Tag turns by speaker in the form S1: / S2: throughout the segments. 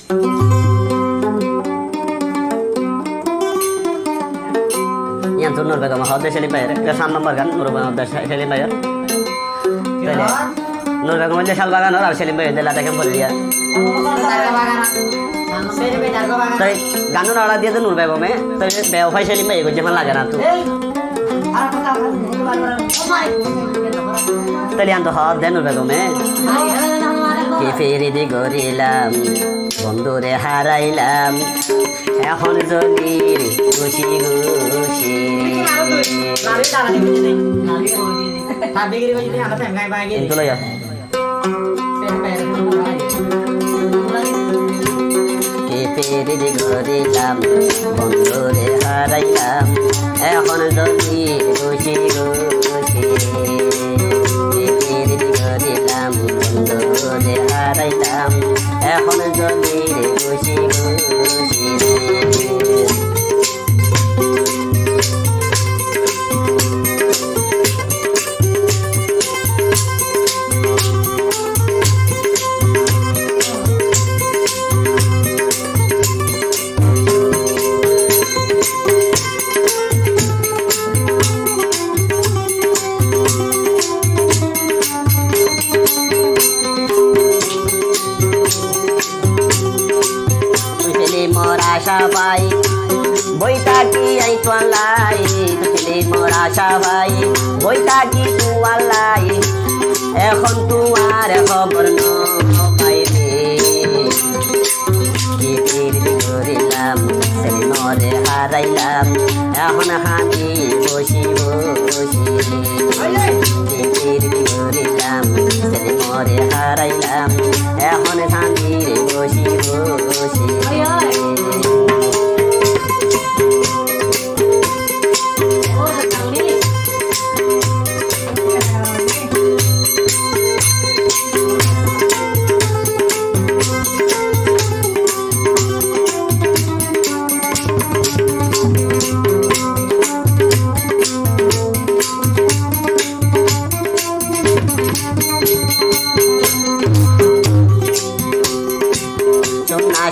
S1: Yan tuh Nur Begum hot desa Limpayar. Kita 3 nomor kan Nur Begum desa Limpayar. Nur Begum desa Bagan orang desa Limpayar dia latih kembali dia. Tapi ganun orang dia tuh Nur Begum tapi Beopai desa Limpayar gue jangan lagi nanti. Tadi yang tuh hot dan Nur Begum Kifiri di gorilam বন্ধুরে হারাইলাম এখন যদি খুশি খুশি কিন্তু লয়া কেপেরে গরিলাম বন্ধুরে হারাইলাম এখন যদি খুশি খুশি কেপেরে গরিলাম বন্ধুরে হারাইলাম এখন যদি খুশি খুশি আশা পাই বইটা কি আই তোলাই তুই মোর আশা পাই বইটা কি তোলাই এখন তোমার খবর নয় রে কি পিরিতি করিলাম সেই মরে হারাইলাম এখন হাঁটি বসি বসি কি পিরিতি করিলাম সেই মরে হারাইলাম এখন হাঁটি বসি বসি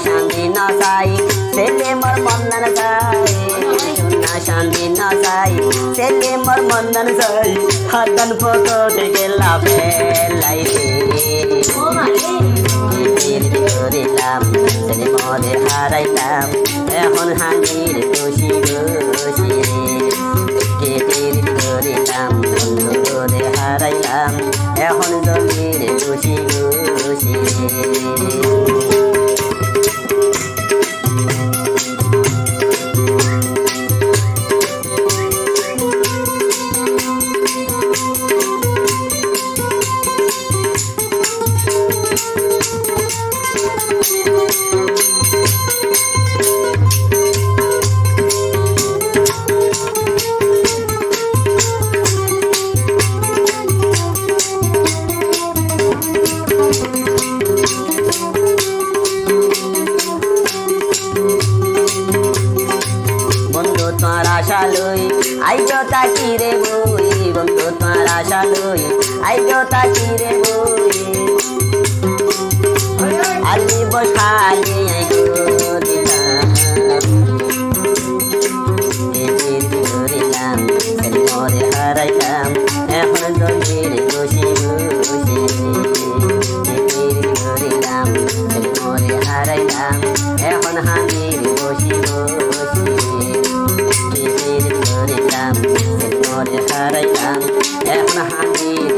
S1: শান্তি না চাই সেকে মোর মন্দন চাই না শান্তি না চাই সেকে মোর মন্দন চাই হাতন ফটো থেকে লাভে লাইরে করিলাম সে মরে হারাইলাম এখন হানির খুশি খুশি কে করিলাম বন্ধু করে হারাইলাম এখন জমির খুশি খুশি আশা লই আইজো তাকি রে বই বন্ধু তোমার আশা লই আইজো তাকি রে বই আলি বসালি আইজো দিলাম করিলাম সেলি মরে হারাইলাম এখন জমির খুশি খুশি করিলাম সেলি মরে হারাইলাম এখন হামির খুশি খুশি করিলাম মরে হারাইলাম এখন হামির